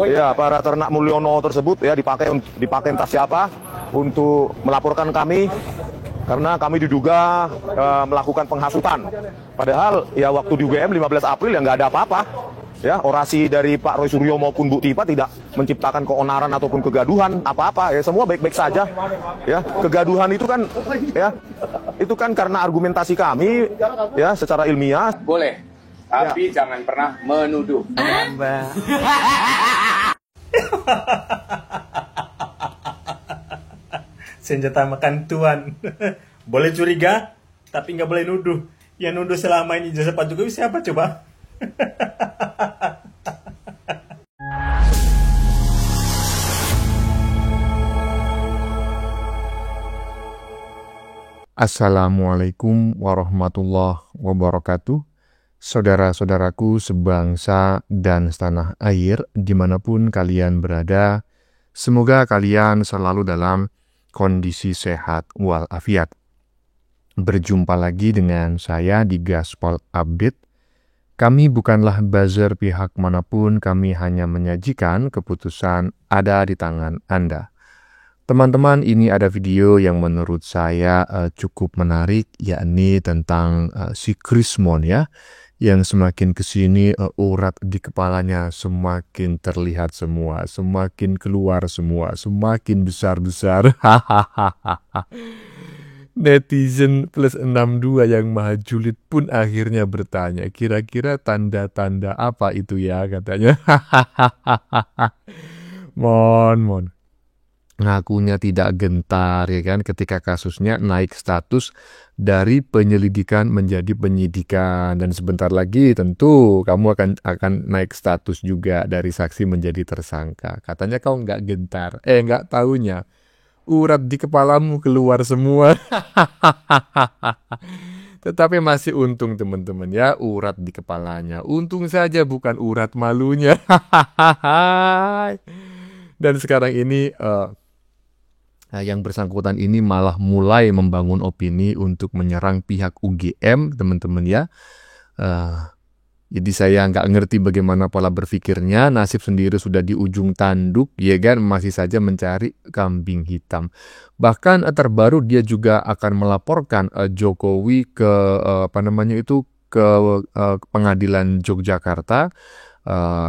Ya, para ternak Mulyono tersebut ya dipakai entah siapa untuk melaporkan kami karena kami diduga melakukan penghasutan. Padahal ya waktu di UGM 15 April ya nggak ada apa-apa. Ya, orasi dari Pak Roy Suryo maupun Bu Tipa tidak menciptakan keonaran ataupun kegaduhan apa-apa, ya semua baik-baik saja. Ya, kegaduhan itu kan karena argumentasi kami ya secara ilmiah. Boleh, tapi jangan pernah menuduh. Senjata makan tuan. Boleh curiga, tapi nggak boleh nuduh. Yang nuduh selama ini jasa Pak Jokowi siapa coba? Assalamualaikum warahmatullahi wabarakatuh. Saudara-saudaraku sebangsa dan setanah air dimanapun kalian berada, semoga kalian selalu dalam kondisi sehat walafiat. Berjumpa lagi dengan saya di Gaspol Update. Kami bukanlah buzzer pihak manapun, kami hanya menyajikan keputusan ada di tangan Anda. Teman-teman, ini ada video yang menurut saya cukup menarik, yakni tentang si Krismon ya, yang semakin kesini urat di kepalanya semakin terlihat semua, semakin keluar semua, semakin besar-besar. Netizen plus 62 yang maha julid pun akhirnya bertanya, kira-kira tanda-tanda apa itu ya katanya. Mon. Ngakunya tidak gentar ya kan ketika kasusnya naik status dari penyelidikan menjadi penyidikan, dan sebentar lagi tentu kamu akan naik status juga dari saksi menjadi tersangka. Katanya kau nggak gentar, nggak taunya urat di kepalamu keluar semua. Tetapi masih untung teman-teman ya, urat di kepalanya. Untung saja bukan urat malunya. Dan sekarang ini yang bersangkutan ini malah mulai membangun opini untuk menyerang pihak UGM, teman-teman ya. Jadi saya nggak ngerti bagaimana pola berpikirnya, nasib sendiri sudah di ujung tanduk, ya kan, masih saja mencari kambing hitam. Bahkan terbaru dia juga akan melaporkan Jokowi ke ke pengadilan Yogyakarta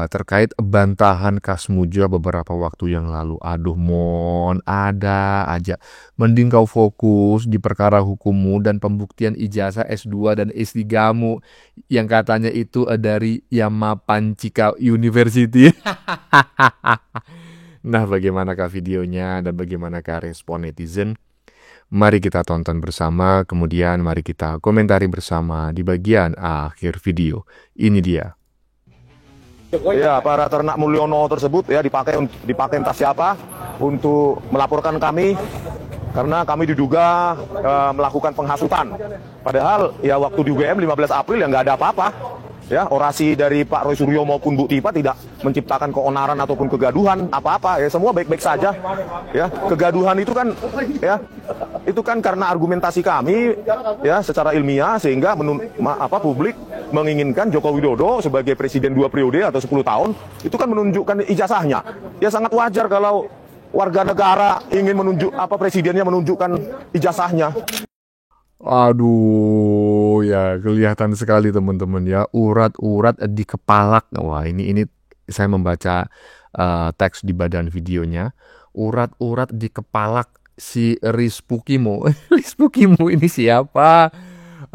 terkait bantahan Kasmuja beberapa waktu yang lalu. Aduh Mon, ada aja. Mending kau fokus di perkara hukummu dan pembuktian ijazah S2 dan S3mu yang katanya itu dari Yamapancika University. Nah, bagaimanakah videonya dan bagaimanakah respon netizen? Mari kita tonton bersama, kemudian mari kita komentari bersama di bagian akhir video. Ini dia. Ya, para ternak Mulyono tersebut ya dipakai entah siapa untuk melaporkan kami karena kami diduga melakukan penghasutan. Padahal ya waktu di UGM 15 April ya nggak ada apa-apa. Ya, orasi dari Pak Roy Suryo maupun Bu Tipa tidak menciptakan keonaran ataupun kegaduhan apa-apa, ya semua baik-baik saja. Ya, kegaduhan itu kan karena argumentasi kami ya secara ilmiah sehingga publik menginginkan Joko Widodo sebagai presiden 2 periode atau 10 tahun itu kan menunjukkan ijazahnya. Ya sangat wajar kalau warga negara ingin presidennya menunjukkan ijazahnya. Aduh, ya kelihatan sekali teman-teman ya, urat-urat di kepala. Wah, ini saya membaca teks di badan videonya. Urat-urat di kepala si Rizpukimo. Rizpukimo ini siapa?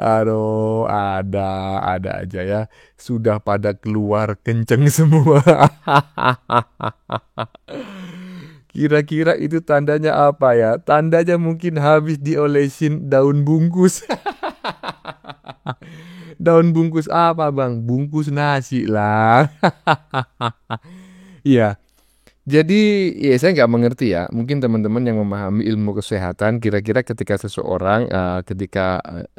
Aduh, ada aja ya. Sudah pada keluar kenceng semua. Kira-kira itu tandanya apa ya? Tandanya mungkin habis diolesin daun bungkus. Daun bungkus apa bang? Bungkus nasi lah. Iya. Jadi ya saya nggak mengerti ya. Mungkin teman-teman yang memahami ilmu kesehatan, kira-kira ketika seseorang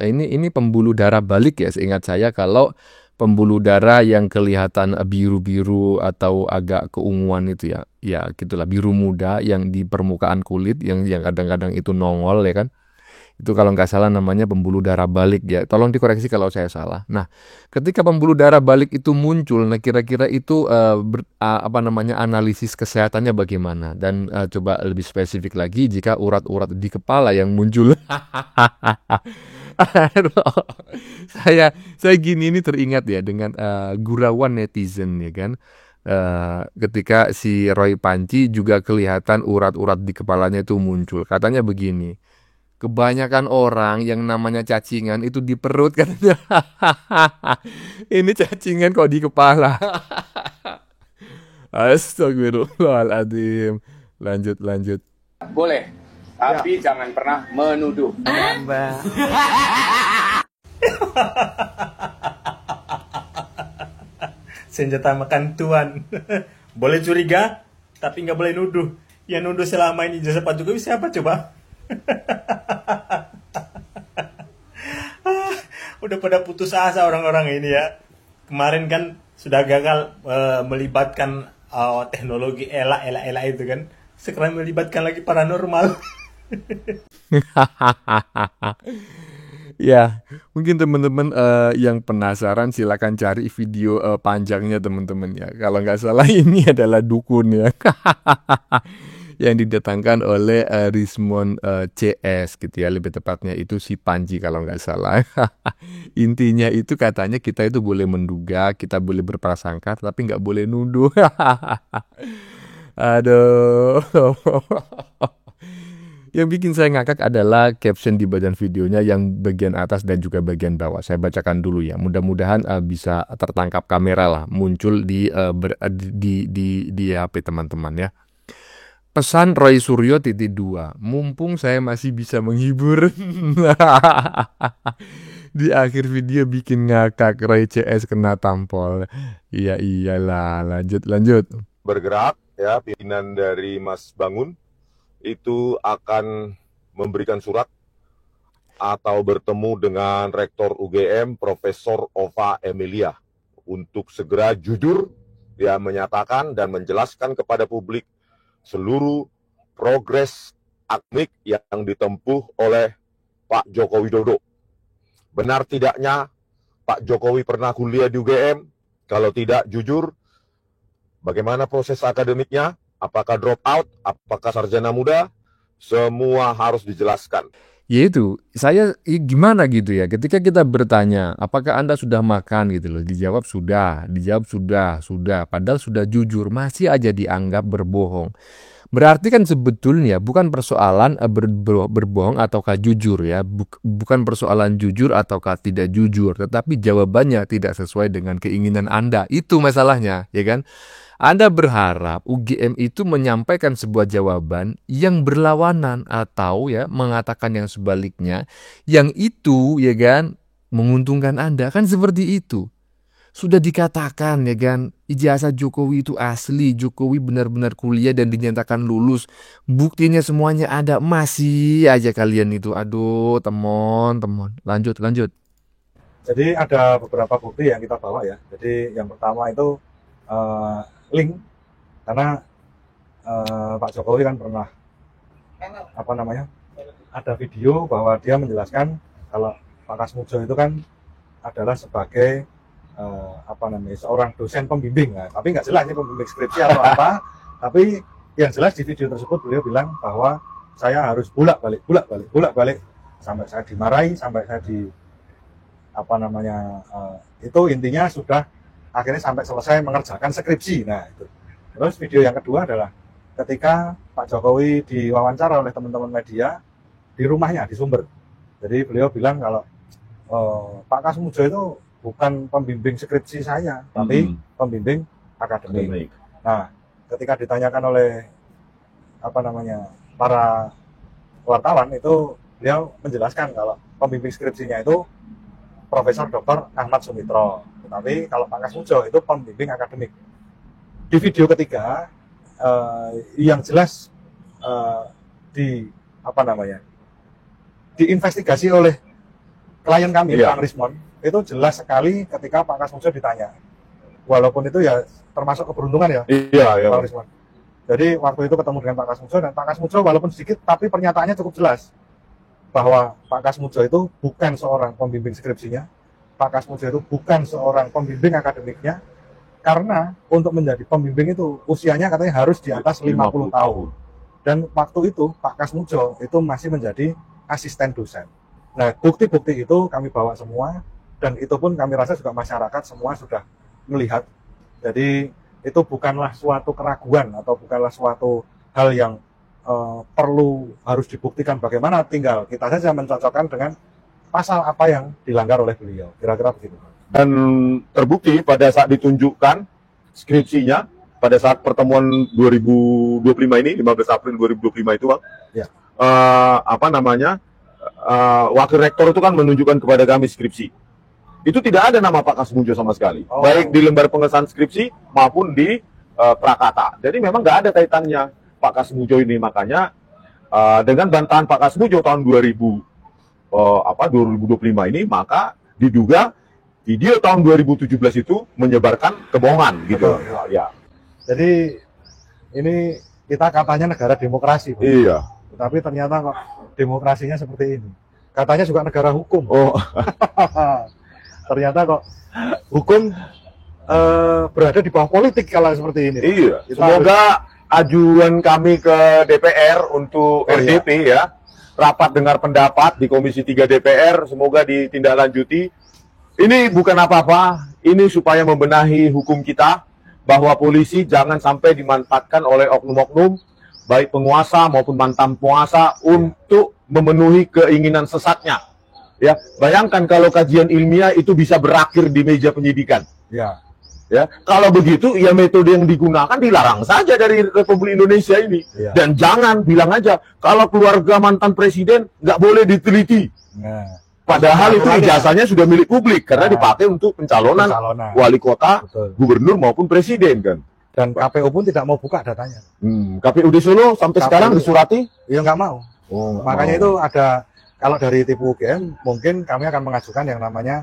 ini pembuluh darah balik ya. Seingat saya kalau pembuluh darah yang kelihatan biru-biru atau agak keunguan itu ya gitulah, biru muda yang di permukaan kulit yang kadang-kadang itu nongol ya kan. Itu kalau nggak salah namanya pembuluh darah balik ya. Tolong dikoreksi kalau saya salah. Nah, ketika pembuluh darah balik itu muncul, nah kira-kira itu apa namanya analisis kesehatannya bagaimana? Dan coba lebih spesifik lagi jika urat-urat di kepala yang muncul. saya gini ini teringat ya dengan gurauan netizen ya kan. Ketika si Roy Panci juga kelihatan urat-urat di kepalanya itu muncul. Katanya begini, kebanyakan orang yang namanya cacingan itu di perut katanya. Ini cacingan kok di kepala. Astagfirullahaladzim. Lanjut. Boleh, tapi jangan pernah menuduh. Senjata makan tuan. Boleh curiga, tapi nggak boleh nuduh. Yang nuduh selama ini ijazah Pak Jokowi siapa coba? Udah pada putus asa orang-orang ini ya. Kemarin kan sudah gagal melibatkan teknologi ELA itu kan. Sekarang melibatkan lagi paranormal. Ya, mungkin teman-teman yang penasaran silakan cari video panjangnya teman-teman ya. Kalau nggak salah ini adalah dukun ya. Yang didatangkan oleh Rismon CS gitu ya. Lebih tepatnya itu si Panji kalau nggak salah. Intinya itu katanya kita itu boleh menduga, kita boleh berprasangka, tapi nggak boleh nuduh. Aduh. Yang bikin saya ngakak adalah caption di bagian videonya yang bagian atas dan juga bagian bawah. Saya bacakan dulu ya. Mudah-mudahan bisa tertangkap kamera lah, muncul di HP teman-teman ya. Pesan Roy Suryo _2. Mumpung saya masih bisa menghibur. Di akhir video bikin ngakak, Roy CS kena tampol. Iya iyalah, lanjut. Bergerak ya, pimpinan dari Mas Bangun itu akan memberikan surat atau bertemu dengan Rektor UGM Profesor Ova Emilia untuk segera jujur ya menyatakan dan menjelaskan kepada publik seluruh progres akademik yang ditempuh oleh Pak Joko Widodo. Benar tidaknya Pak Jokowi pernah kuliah di UGM? Kalau tidak, jujur bagaimana proses akademiknya? Apakah drop out? Apakah sarjana muda? Semua harus dijelaskan. Yaitu, saya gimana gitu ya, ketika kita bertanya, apakah Anda sudah makan gitu loh, dijawab sudah, padahal sudah jujur, masih aja dianggap berbohong. Berarti kan sebetulnya bukan persoalan berbohong ataukah jujur ya, bukan persoalan jujur ataukah tidak jujur, tetapi jawabannya tidak sesuai dengan keinginan Anda, itu masalahnya, ya kan? Anda berharap UGM itu menyampaikan sebuah jawaban yang berlawanan atau ya mengatakan yang sebaliknya, yang itu ya kan menguntungkan Anda, kan seperti itu. Sudah dikatakan ya kan, ijazah Jokowi itu asli, Jokowi benar-benar kuliah dan dinyatakan lulus. Buktinya semuanya ada, masih aja kalian itu. Aduh, temon. Lanjut. Jadi ada beberapa bukti yang kita bawa ya. Jadi yang pertama itu link, karena Pak Jokowi kan pernah ada video bahwa dia menjelaskan kalau Pak Kasmujo itu kan adalah sebagai seorang dosen pembimbing. Nah, tapi nggak jelas ini pembimbing skripsi atau apa. Tapi yang jelas di video tersebut beliau bilang bahwa saya harus bolak balik sampai saya dimarahi, sampai saya itu intinya sudah akhirnya sampai selesai mengerjakan skripsi. Nah itu. Terus video yang kedua adalah ketika Pak Jokowi diwawancara oleh teman-teman media di rumahnya di Sumber. Jadi beliau bilang kalau Pak Kasmujo itu bukan pembimbing skripsi saya, tapi pembimbing akademik. Nah, ketika ditanyakan oleh para wartawan itu beliau menjelaskan kalau pembimbing skripsinya itu Profesor Dr. Ahmad Sumitro. Tapi kalau Pak Kasmujo itu pembimbing akademik. Di video ketiga yang jelas diinvestigasi oleh klien kami, Bang Rismon, itu jelas sekali ketika Pak Kasmujo ditanya. Walaupun itu ya termasuk keberuntungan ya, Bang Rismon. Jadi waktu itu ketemu dengan Pak Kasmujo, dan Pak Kasmujo walaupun sedikit tapi pernyataannya cukup jelas bahwa Pak Kasmujo itu bukan seorang pembimbing skripsinya, Pak Kasmujo itu bukan seorang pembimbing akademiknya, karena untuk menjadi pembimbing itu usianya katanya harus di atas 50 tahun. Dan waktu itu Pak Kasmujo itu masih menjadi asisten dosen. Nah, bukti-bukti itu kami bawa semua, dan itu pun kami rasa juga masyarakat semua sudah melihat. Jadi itu bukanlah suatu keraguan atau bukanlah suatu hal yang perlu harus dibuktikan bagaimana, tinggal kita saja mencocokkan dengan pasal apa yang dilanggar oleh beliau. Kira-kira begitu. Dan terbukti pada saat ditunjukkan skripsinya, pada saat pertemuan 2025 ini, 15 April 2025 itu, Bang, Ya. Wakil Rektor itu kan menunjukkan kepada kami skripsi. Itu tidak ada nama Pak Kasmujo sama sekali, baik di lembar pengesahan skripsi maupun di prakata. Jadi memang nggak ada kaitannya Pak Kasmujo ini, makanya dengan bantahan Pak Kasmujo tahun 2025 ini, maka diduga video tahun 2017 itu menyebarkan kebohongan gitu. Betul. Ya. Jadi ini kita katanya negara demokrasi, Bang. Iya. Tapi ternyata kok demokrasinya seperti ini. Katanya juga negara hukum. Oh, Ternyata kok hukum berada di bawah politik kalau seperti ini. iya. Kita Semoga ajuan kami ke DPR untuk RDP ya, rapat dengar pendapat di Komisi 3 DPR, semoga ditindaklanjuti. Ini bukan apa-apa, ini supaya membenahi hukum kita, bahwa polisi jangan sampai dimanfaatkan oleh oknum-oknum, baik penguasa maupun mantan penguasa, untuk memenuhi keinginan sesatnya. Ya, bayangkan kalau kajian ilmiah itu bisa berakhir di meja penyidikan. Ya. Ya, kalau begitu, ya metode yang digunakan dilarang saja dari Republik Indonesia ini. Ya. Dan jangan bilang aja kalau keluarga mantan presiden nggak boleh diteliti. Nah, Padahal itu ijazahnya sudah milik publik karena dipakai untuk pencalonan wali kota, betul. gubernur maupun presiden kan. Dan KPU pun tidak mau buka datanya. KPU di Solo sampai KPU sekarang disurati. Ya nggak mau. Makanya itu ada, kalau dari tipu UGM mungkin kami akan mengajukan yang namanya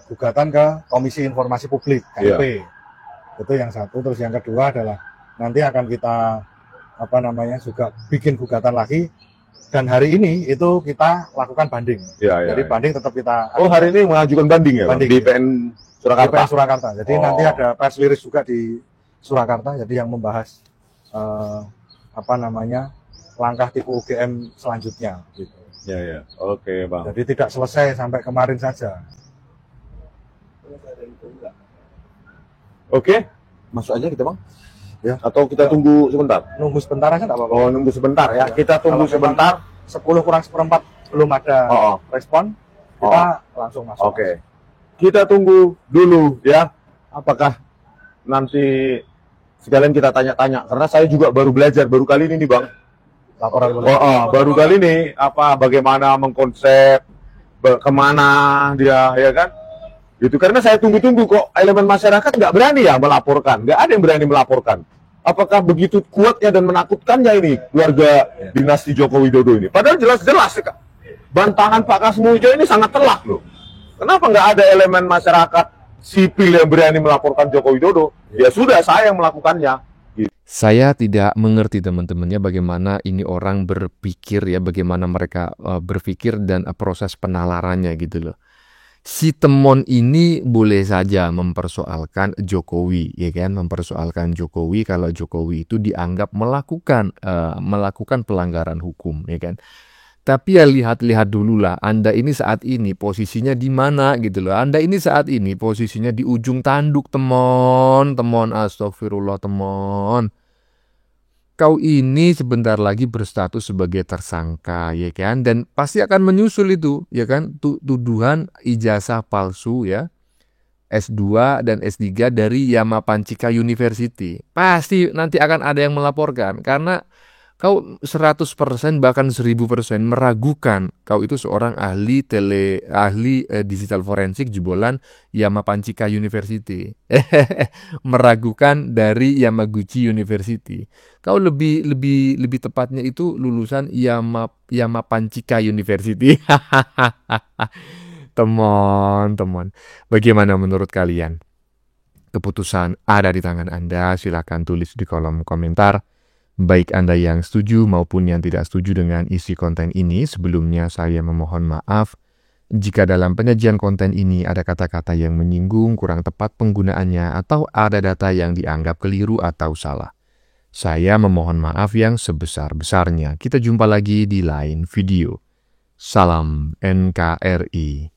gugatan ke Komisi Informasi Publik KIP. Itu yang satu. Terus yang kedua adalah nanti akan kita juga bikin gugatan lagi. Dan hari ini itu kita lakukan banding. Jadi banding tetap kita. Oh, hari ini mengajukan banding ya, banding, di ya. PN Surakarta. Di PN Surakarta. Jadi nanti ada press release juga di Surakarta. Jadi yang membahas langkah tipu UGM selanjutnya. Gitu. Ya. Oke, Bang. Jadi tidak selesai sampai kemarin saja. Oke, masuk aja kita, Bang. Ya. Atau kita tunggu sebentar? Nunggu sebentar aja nggak apa-apa. Oh, nunggu sebentar ya. Kita tunggu sebentar. 10 kurang seperempat belum ada respon, kita langsung masuk. Oke. Kita tunggu dulu ya. Apakah nanti sekalian kita tanya-tanya, karena saya juga baru belajar baru kali ini nih, Bang. Laporan baru kali ini bagaimana mengkonsep, kemana dia, ya kan? Gitu, karena saya tunggu-tunggu kok elemen masyarakat nggak berani ya melaporkan, nggak ada yang berani melaporkan. Apakah begitu kuatnya dan menakutkannya ini keluarga dinasti Joko Widodo ini? Padahal jelas-jelas bantahan Pak Kasmujo ini sangat telak loh. Kenapa nggak ada elemen masyarakat sipil yang berani melaporkan Joko Widodo? Ya sudah, saya yang melakukannya. Saya tidak mengerti teman-temannya bagaimana ini orang berpikir ya, bagaimana mereka berpikir dan proses penalarannya gitu loh. Si Temon ini boleh saja mempersoalkan Jokowi, ya kan, mempersoalkan Jokowi kalau Jokowi itu dianggap melakukan pelanggaran hukum, ya kan. Tapi ya lihat dulu lah, Anda ini saat ini posisinya di mana gitu loh. Anda ini saat ini posisinya di ujung tanduk, temon, astagfirullah, temon. Kau ini sebentar lagi berstatus sebagai tersangka, ya kan, dan pasti akan menyusul itu, ya kan, tuduhan ijazah palsu ya, S2 dan S3 dari Yamapancika University. Pasti nanti akan ada yang melaporkan karena kau 100% bahkan 1000% meragukan kau itu seorang ahli digital forensik jebolan Yamapancika University. Meragukan dari Yamaguchi University. Kau lebih tepatnya itu lulusan Yamapancika University. Teman-teman, bagaimana menurut kalian? Keputusan ada di tangan Anda, silakan tulis di kolom komentar. Baik Anda yang setuju maupun yang tidak setuju dengan isi konten ini, sebelumnya saya memohon maaf jika dalam penyajian konten ini ada kata-kata yang menyinggung, kurang tepat penggunaannya, atau ada data yang dianggap keliru atau salah. Saya memohon maaf yang sebesar-besarnya. Kita jumpa lagi di lain video. Salam NKRI.